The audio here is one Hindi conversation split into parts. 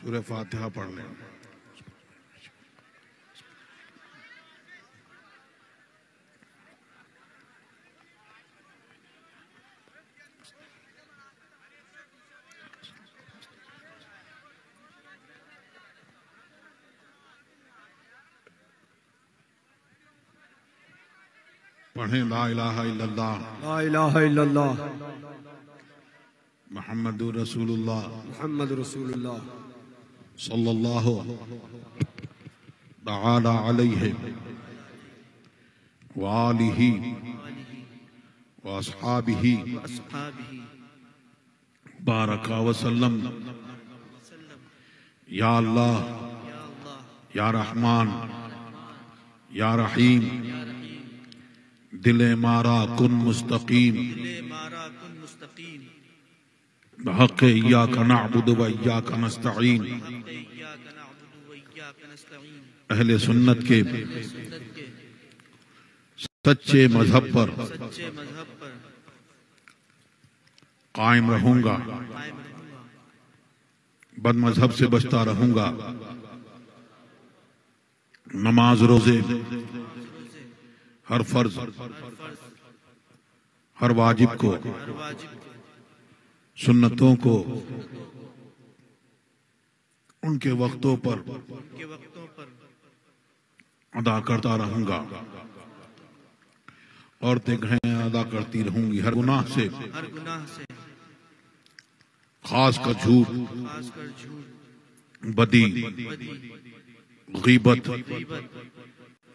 सूरह फातिहा पढ़ लें। पढ़ें ला इलाहा इल्लल्लाह ला इलाहा इल्लल्लाह मुहम्मदुर रसूलुल्लाह मुहम्मद रसूलुल्लाह सल्लल्लाहु तआला अलैहि व आलिहि व अस्हाबिहि बारका वसल्लम। या अल्लाह या रहमान या रहीम दिले मारा कुन मुस्तकीम हक़ इय्याका नअबुदु व इय्याका नस्तईन। अहले सुन्नत के सच्चे मजहब पर कायम रहूंगा, बद मजहब से बचता रहूंगा। नमाज रोजे हर फर्ज हर वाजिब को सुन्नतों को उनके वक्तों पर अदा करता रहूंगा। औरतें घरें अदा करती रहूंगी। हर गुनाह से खासकर झूठ, बदी, गीबत,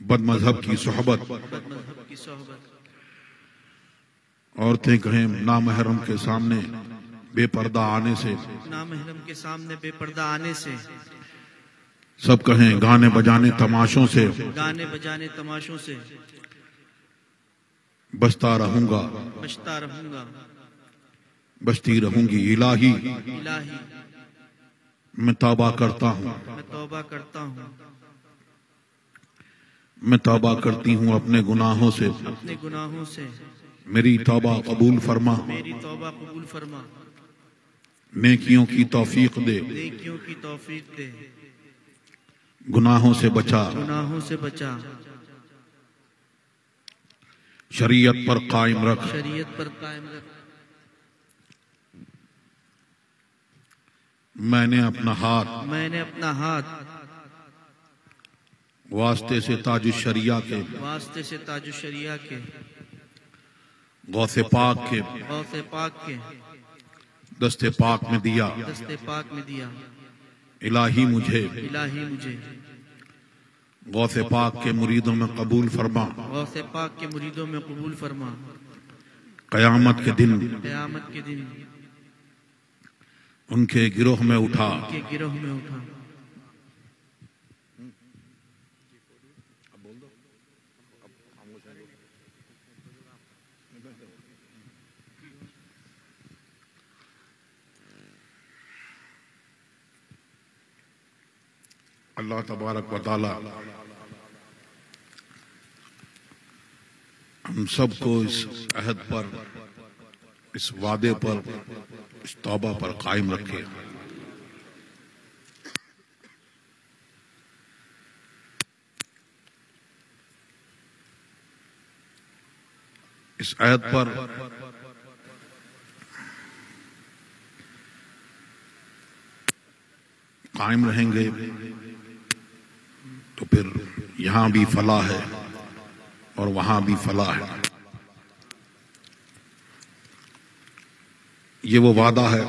बदमजहब की सोहबत। औरतें कहें नामहरम के सामने बेपर्दा आने से, सब कहें गाने बजाने तमाशों से बचता रहूंगा, बचती रहूंगी। इलाही मैं तौबा करता हूँ, मैं तौबा करती हूँ अपने गुनाहों से। मेरी तौबा कबूल फरमा, नेकियों की तौफीक दे, गुनाहों से बचा, शरीयत पर कायम रख। मैंने अपना हाथ वास्ते से ताज शरिया के गौसे पाक के दस्ते पाक में दिया। इलाही मुझे गौसे पाक के मुरीदों में कबूल फरमा। कयामत के दिन उनके गिरोह में उठा। अल्लाह तबारक व तआला हम सबको इस अहद पर, इस वादे पर, इस तौबा पर कायम रखे। इस अहद पर कायम रहेंगे तो फिर यहां भी फलाह है और वहां भी फलाह है। ये वो वादा है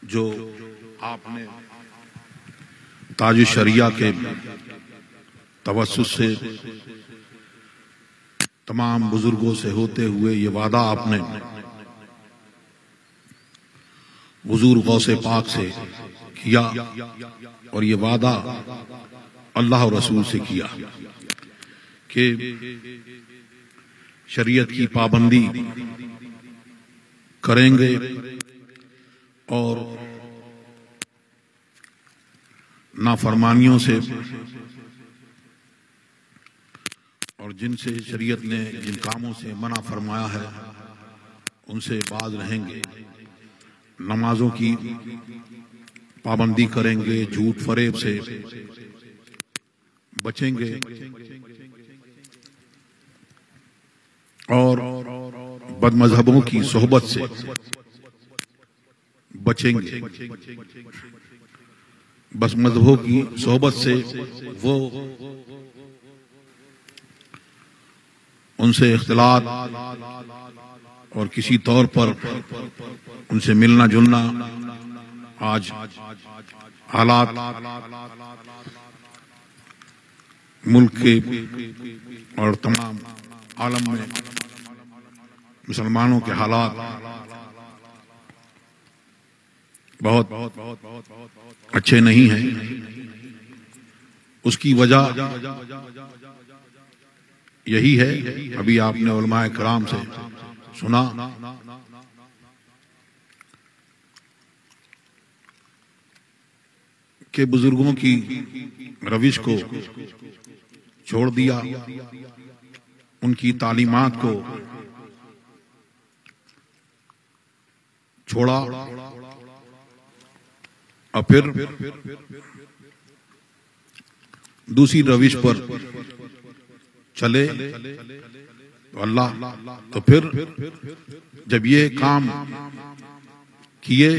जो आपने ताज शरिया के तवस्सुस से तमाम बुजुर्गों से होते हुए ये वादा आपने हुजूर गौसे पाक से किया और ये वादा अल्लाह और रसूल से किया कि शरीयत की पाबंदी करेंगे और नाफरमानियों से और जिनसे शरीयत ने जिन कामों से मना फरमाया है उनसे बाज रहेंगे। नमाजों की पाबंदी करेंगे, झूठ फरेब से बचेंगे और बदमजहबों की सोहबत से बचेंगे। बस मजहबों की सोहबत से वो उनसे इख्तिलात और किसी तौर पर उनसे मिलना जुलना, आज हालात मुल्क के और तमाम आलम में मुसलमानों के हालात बहुत अच्छे नहीं हैं। उसकी वजह यही है, अभी आपने उलमाए कराम से सुना कि बुजुर्गों की रविश को छोड़ दिया, उनकी तालीमात को छोड़ा और फिर दूसरी रविश पर चले तो अल्लाह, तो फिर जब ये काम किए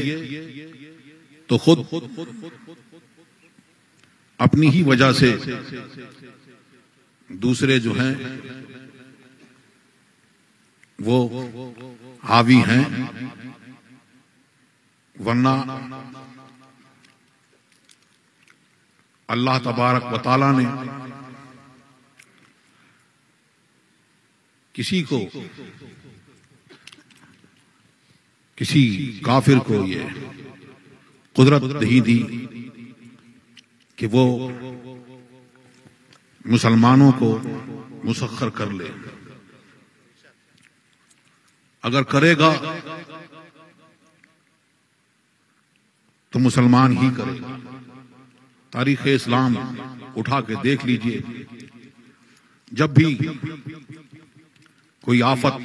तो खुद अपनी ही वजह से दूसरे जो हैं वो हावी हैं, वरना अल्लाह तबारक व तआला ने किसी को, किसी काफिर को ये कुदरत नहीं दी कि वो मुसलमानों को मुसख्खर कर ले। अगर करेगा तो मुसलमान ही करेगा। तारीख इस्लाम उठा के देख लीजिए, जब भी कोई आफत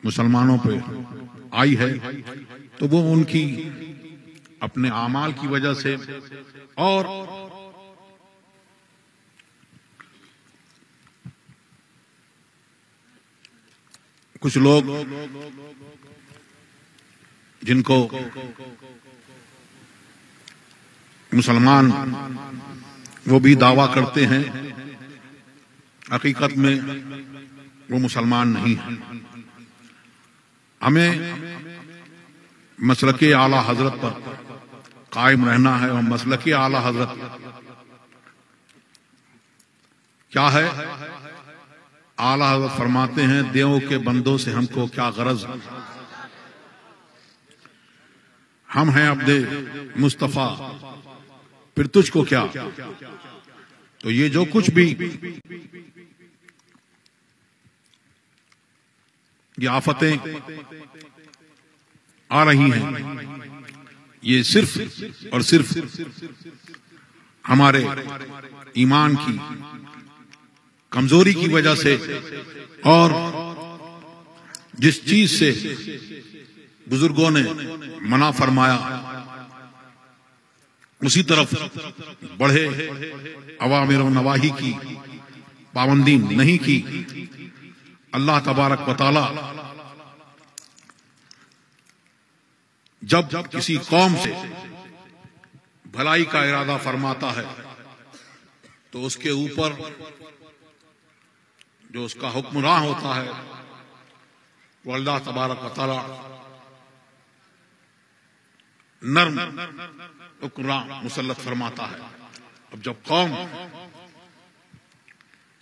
मुसलमानों पे आई है तो वो उनकी अपने आमाल की वजह से और कुछ लोग जिनको मुसलमान वो भी दावा करते हैं, हकीकत में वो मुसलमान नहीं है। हमें मसलके आला हजरत पर कायम रहना है। और मसलके आला हजरत क्या है? आला हजरत फरमाते हैं, देवों के बंदों से हमको क्या गरज, हम हैं अब्दे मुस्तफा, फिर तुझको क्या। तो ये जो कुछ भी ये आफतें आ रही हैं, ये सिर्फ और सिर्फ हमारे ईमान की कमजोरी की वजह से और जिस चीज से बुजुर्गों ने मना फरमाया उसी तरफ बढ़े, अवामिर और नवाही की पाबंदी नहीं की। अल्लाह तबारक व तआला जब किसी कौम से भलाई का इरादा फरमाता है तो उसके ऊपर जो उसका हुक्मरान होता है वो अल्लाह तबारक व तआला नर्म हुक्मरान मुसल्लत फरमाता है। अब जब कौम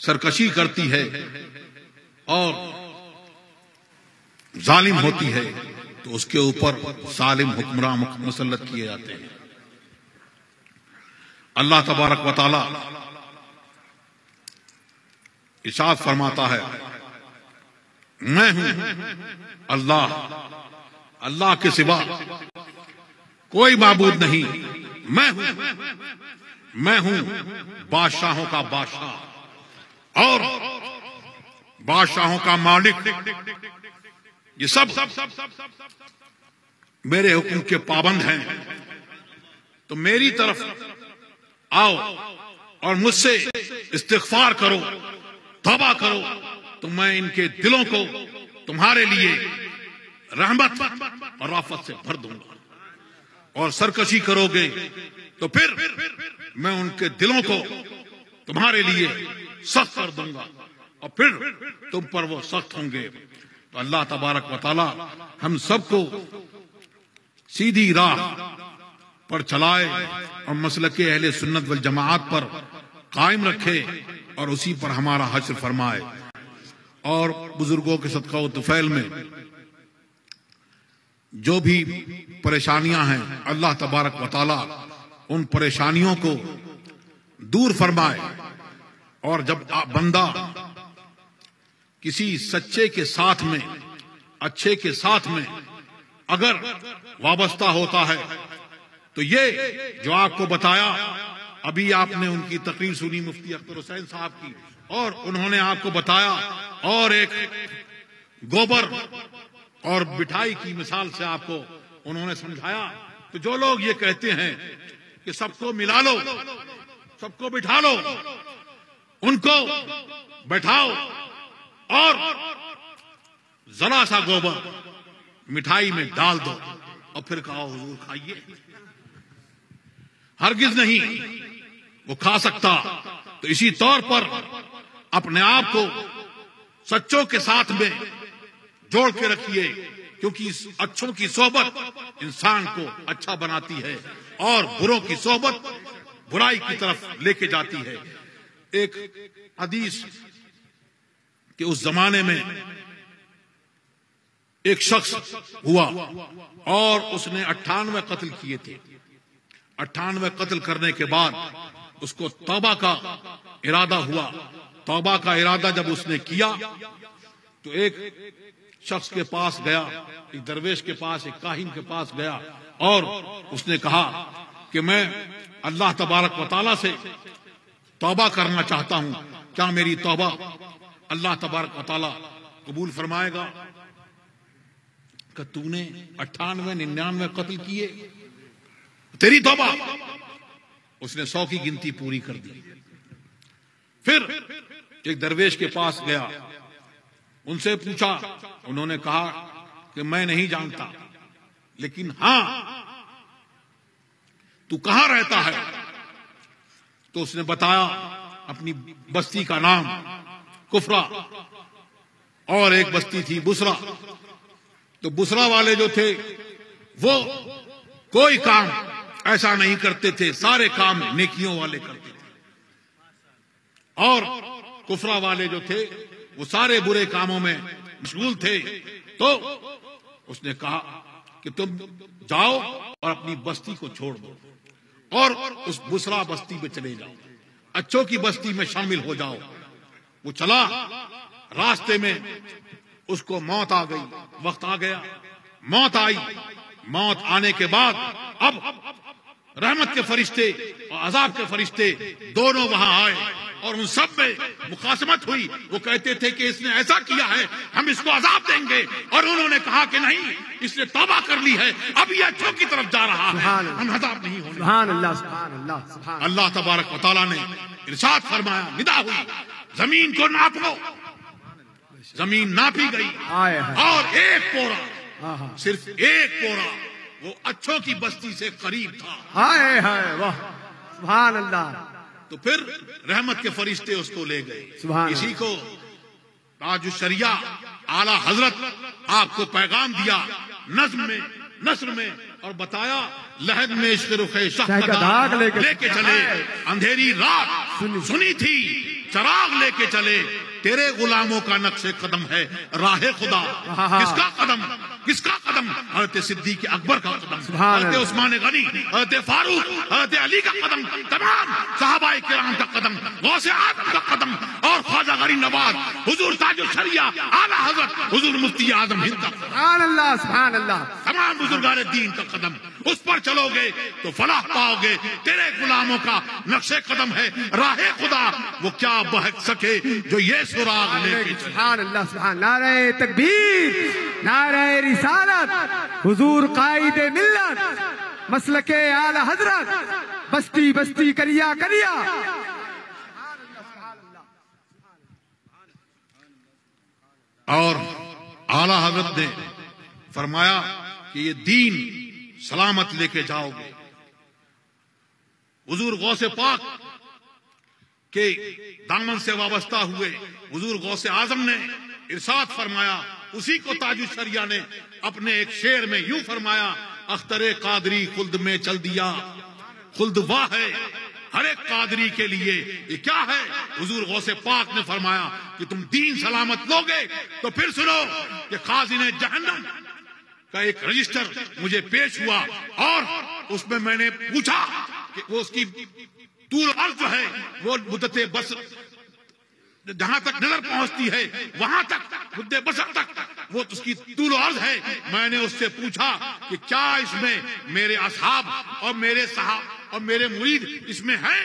सरकशी करती है और जालिम होती है तो उसके ऊपर सालिम हुक्मरान मुसल्लत किए जाते हैं। अल्लाह तबारक व तआला इरशाद फरमाता है, मैं हूं अल्लाह, अल्लाह के सिवा कोई माबूद नहीं, मैं हूं बादशाहों का बादशाह और बादशाहों का मालिक। ये सब मेरे हुक्म के पाबंद हैं तो मेरी तरफ आओ और मुझसे इस्तिग़फ़ार करो, तौबा करो, तो मैं इनके दिलों को तुम्हारे लिए रहमत और राफत से भर दूंगा। और सरकशी करोगे तो फिर मैं उनके दिलों को तुम्हारे लिए सख्त कर दूंगा और फिर तुम पर वो सख्त होंगे। तो अल्लाह तबारक व तआला हम सबको सीधी राह पर चलाए और मसलके अहले सुन्नत वल जमाअत पर कायम रखे और उसी पर हमारा हश्र फरमाए। और बुजुर्गों के सदका व तुफैल में जो भी परेशानियां हैं अल्लाह तबारक व तआला उन परेशानियों को दूर फरमाए। और जब बंदा किसी सच्चे के साथ में, अच्छे के साथ में अगर वाबस्ता होता है तो ये जो आपको बताया, अभी आपने उनकी तकरीर सुनी मुफ्ती अख्तर हुसैन साहब की, और उन्होंने आपको बताया और एक गोबर और मिठाई की मिसाल से आपको उन्होंने समझाया। तो जो लोग ये कहते हैं कि सबको मिला लो, सबको बिठा लो, उनको बैठाओ और जरा सा गोबर मिठाई में डाल दो और फिर कहो हुजूर खाइए, हरगिज नहीं वो खा सकता। तो इसी तौर पर अपने आप को सच्चों के साथ में जोड़ के रखिए, क्योंकि अच्छों की सोहबत इंसान को अच्छा बनाती है और बुरों की सोहबत बुराई की तरफ लेके जाती है। एक हदीस कि उस जमाने में एक शख्स हुआ और उसने 98 कत्ल किए थे। 98 कत्ल करने के बाद उसको तौबा का इरादा हुआ। तौबा का इरादा जब उसने किया तो एक शख्स के पास गया, एक दरवेश के पास, एक काहिन के पास गया और उसने कहा कि मैं अल्लाह तबारक व तआला से तौबा करना चाहता हूं, क्या मेरी तौबा अल्लाह तबारक व तआला कबूल फरमाएगा? कि तूने 98-99 कत्ल किए, तेरी तौबा। उसने 100 की गिनती पूरी कर दी। फिर एक दरवेश के पास गया, उनसे पूछा, उन्होंने कहा कि मैं नहीं जानता, लेकिन हां तू कहां रहता है? तो उसने बताया अपनी बस्ती का नाम कुफरा और एक बस्ती थी बुसरा। तो बुसरा वाले जो थे वो कोई काम ऐसा नहीं करते थे, सारे काम नेकियों वाले करते थे, और कुफरा वाले जो थे वो सारे बुरे कामों में मशगूल थे। तो उसने कहा कि तुम जाओ और अपनी बस्ती को छोड़ दो और उस बुसरा बस्ती में चले जाओ, अच्छों की बस्ती में शामिल हो जाओ। वो चला, रास्ते में उसको मौत आ गई, वक्त आ गया, मौत आई। मौत आने के बाद अब रहमत के फरिश्ते और अजाब के फरिश्ते दोनों वहां आए और उन सब में मुखासमत हुई। वो कहते थे कि इसने ऐसा किया है, हम इसको अजाब देंगे, और उन्होंने कहा कि नहीं, इसने तौबा कर ली है, अब ये अच्छों की तरफ जा रहा है, हम अजाब नहीं होने। सुभान अल्लाह, सुभान अल्लाह, सुभान अल्लाह तबारक व तआला ने इरशाद फरमाया, निदा हुई, जमीन को नाप लो। जमीन नापी गई और एक पोरा, सिर्फ एक पोरा वो अच्छों की बस्ती से करीब था। हाय हाय वाह, सुभान अल्लाह। तो फिर रहमत के फरिश्ते उसको ले गए। इसी को ताज शरिया आला हजरत आपको पैगाम दिया नस्र में और बताया, लहद में इश्क़ रुखे शाह का दाग लेके चले, अंधेरी रात सुनी थी, चराग लेके चले, तेरे गुलामों का नक्शे कदम है राहे खुदा। किसका कदम? किसका कदम? हज़रत सिद्दीक़ अकबर का कदम, हज़रत उस्मान गनी, हज़रत फारूक, हज़रत अली का कदम, तमाम सहाबाए किराम का कदम, गौसे आज़म का कदम, और ख्वाजा गरीब नवाज, हुजूर ताजुल शरिया आला हज़रत हुजूर मुफ्ती आज़म हिंद का, सुभान अल्लाह, सुभान अल्लाह, तमाम बुजुर्गान दीन का कदम। उस पर चलोगे तो फलाह पाओगे। तेरे गुलामों का नक्शे कदम है राहे खुदा। वो क्या बहक सके जो ये बेसुराग लेके चले। सुभान अल्लाह सुभान। नारे तकबीर, नारे रिसालत, हुजूर कायदे मिल्लत, मसलके आला हजरत, बस्ती बस्ती करिया करिया। और आला हजरत ने फरमाया कि ये दीन सलामत लेके जाओगे। हुजूर गौसे पाक के दामन से वाबस्ता हुए हुजूर गौसे आजम ने इरशाद फरमाया, उसी को ताजुश शरिया ने अपने एक शेर में यूं फरमाया, अख्तरे कादरी खुल्द में चल दिया, खुल्द वाह है हर एक कादरी के लिए। ये क्या है? हुजूर गौसे पाक ने फरमाया कि तुम दीन सलामत लोगे तो फिर सुनो कि खाजिने जहन्नम का एक रजिस्टर मुझे पेश हुआ और उसमें मैंने पूछा कि वो उसकी तूल अर्ज जो है वो मुद्दते बस जहां तक नजर पहुंचती है वहां तक, मुद्दे बसर तक वो उसकी तूल अर्ज है। मैंने उससे पूछा कि क्या इसमें मेरे असहाब और मेरे साहब और मेरे मुरीद इसमें हैं?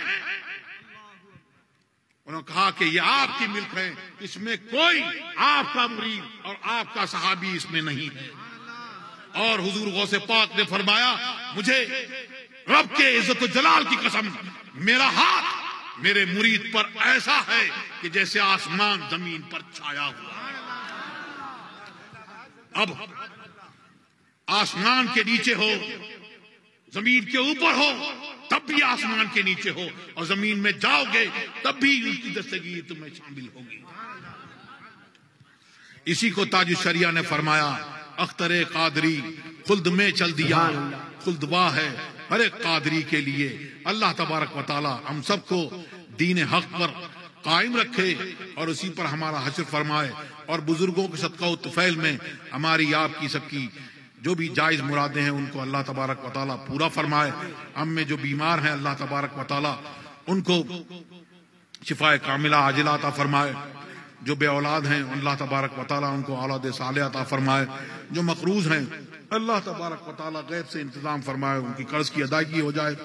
उन्होंने कहा कि ये आपकी मिल्क है, इसमें कोई आपका मुरीद और आपका सहाबी इसमें नहीं है। और हुजूर गौसे पाक ने फरमाया, मुझे रब के इज्जत जलाल की कसम, मेरा हाथ मेरे मुरीद पर ऐसा है कि जैसे आसमान जमीन पर छाया हुआ। अब आसमान के नीचे हो, जमीन के ऊपर हो, तब भी आसमान के नीचे हो, और जमीन में जाओगे तब भी उनकी दस्तगीर तुम्हें शामिल होगी। इसी को ताजुश शरिया ने फरमाया, अख्तरे कादरी खुल्द में चल दिया, खुल्द वाह है हर एक कादरी के लिए। अल्लाह तबारक व तआला हम सबको दीन हक पर कायम रखे और उसी पर हमारा हश्र फरमाए, और बुजुर्गों के सदका तुफैल में हमारी आपकी सबकी जो भी जायज मुरादें हैं उनको अल्लाह तबारक व तआला पूरा फरमाए। हम में जो बीमार हैं अल्लाह तबारक व तआला उनको शिफाए कामिला आजिला अता फरमाए। जो बे औलाद हैं अल्लाह तबारक व तआला उनको औलाद सालेह अता फरमाए। जो मकरूज हैं अल्लाह तबारक व तआला गैब से इंतजाम फरमाए, उनकी कर्ज की अदायगी हो जाए।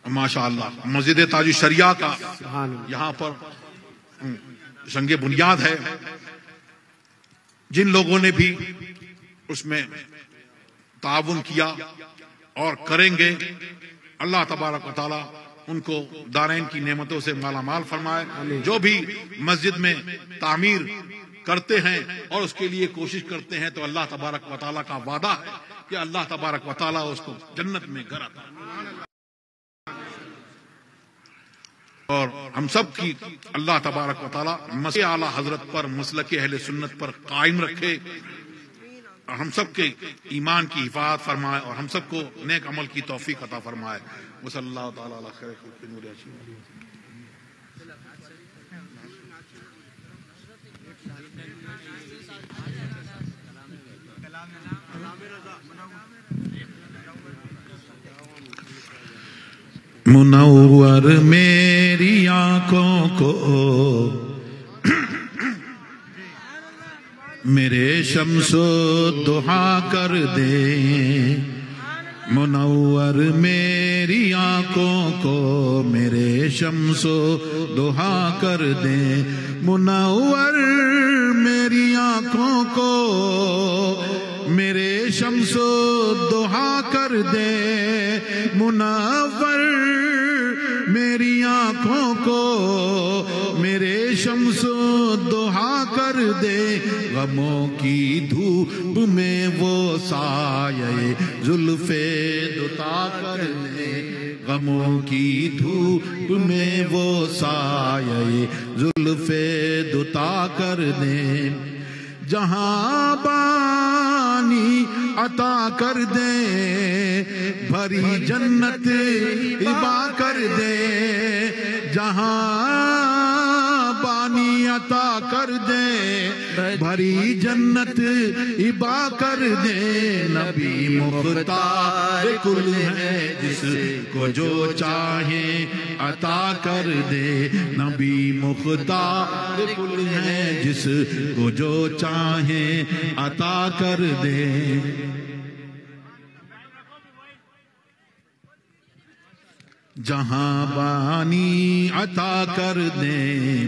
माशाअल्लाह मस्जिद ताजुश शरिया का यहाँ पर संगे बुनियाद है। जिन लोगों ने भी उसमें ताउन किया और करेंगे, अल्लाह तबारक व तआला उनको दारैन की नेमतों से माला माल फरमाए। जो भी मस्जिद में तामीर करते हैं और उसके लिए कोशिश करते हैं तो अल्लाह तबारक व तआला का वादा है कि अल्लाह तबारक व तआला उसको जन्नत में घर आता। और हम सब की अल्लाह तबारक व तआला मसीह आला हजरत पर, मसलके अहले सुन्नत पर कायम रखे, और हम सब के ईमान की हिफाजत फरमाए, और हम सबको नेक अमल की तौफीक अता फरमाए। वसल्लल्लाहु तआला अला खैर खल्क़ि नूर यासीन। मुनव्वर मेरी आंखों को मेरे शम्सो दुहा कर दे, मुनव्वर मेरी आंखों को मेरे शम्सो दुहा कर दे, मुनव्वर मेरी आंखों को मेरे शम्सो दुहा कर दे, मुनव्वर मेरी आंखों को मेरे शम्सो दुहा कर दे, गमों की धूप में वो साये जुल्फे दुता कर दे, गमों की धूप में वो साये जुल्फे दुता कर दे, जहां बानी अता कर दे, भरी जन्नत इबा कर दे, जहां बानी अता कर दे, भरी जन्नत इबा कर दे, नबी मुख्तार कुल है जिसको जो चाहे अता कर दे, नबी मुख्तार कुल है जिसको जो चाहे अता कर दे। जहां बानी अता कर दे,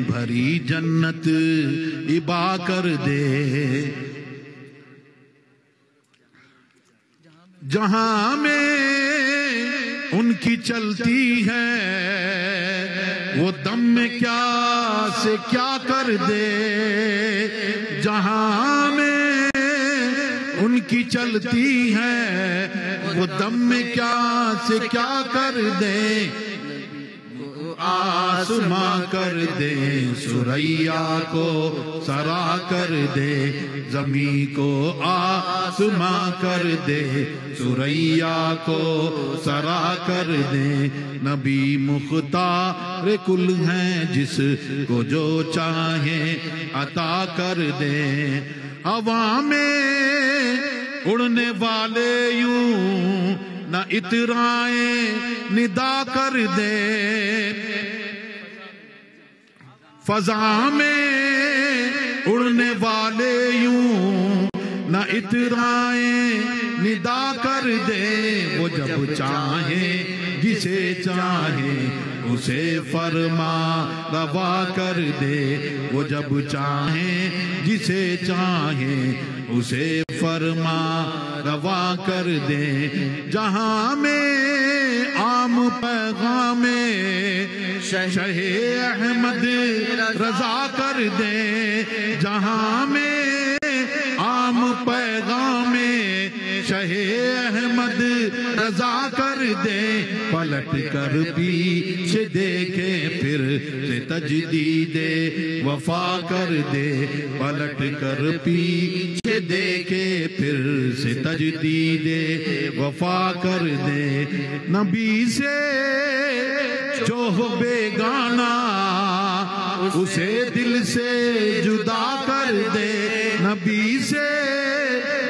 भरी जन्नत इबा कर दे। जहां में उनकी चलती है, वो दम में क्या से क्या कर दे। जहां में उनकी चलती है, वो दम में क्या से क्या कर दे। आसमां कर दे, सुरैया को सरा कर दे। जमी को आसमां कर दे, सुरैया को सरा कर दे। नबी मुख्तार कुल हैं, जिसको जो चाहे अता कर दे। हवा में उड़ने वाले यूं न इतराए निदा कर दे। फजा में उड़ने वाले यूं न इतराए निदा कर दे। वो जब चाहे जिसे चाहे उसे फरमा रवा कर दे। वो जब चाहे जिसे चाहे उसे फरमा रवा कर दे। जहां में आम पैगाम शहे अहमद रजा कर दे। जहां में आम पैगाम शहे अहमद रजा कर दे। पलट कर पीछे देखे फिर से तजदीदे वफा कर दे। पलट कर पीछे देखे फिर से तजदीदे वफा कर दे। नबी से जो हो बेगाना उसे दिल से जुदा कर दे। नबी से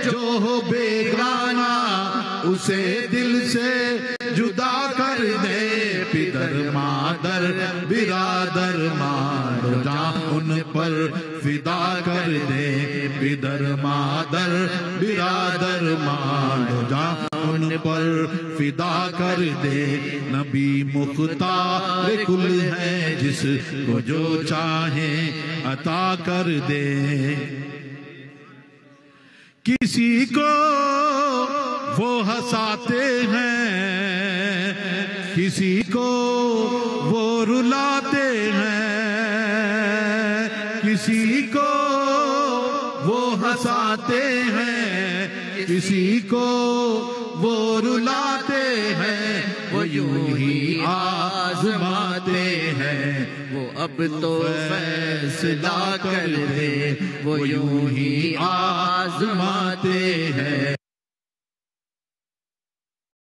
जो हो बेगाना उसे दिल से जुदा कर दे। पितर मादर बिरादर मार जा उन पर फिदा कर दे। पितर मादर बिरादर मार जा उन पर फिदा कर दे। नबी मुख्तार कुल है, जिसको जो चाहे अता कर दे। किसी को वो हंसाते हैं, किसी को वो रुलाते हैं। किसी को वो हंसाते हैं, किसी को वो रुलाते हैं। वो यूं ही आजमाते हैं, वो अब तो फैसला कर दे। वो यूं ही आजमाते हैं।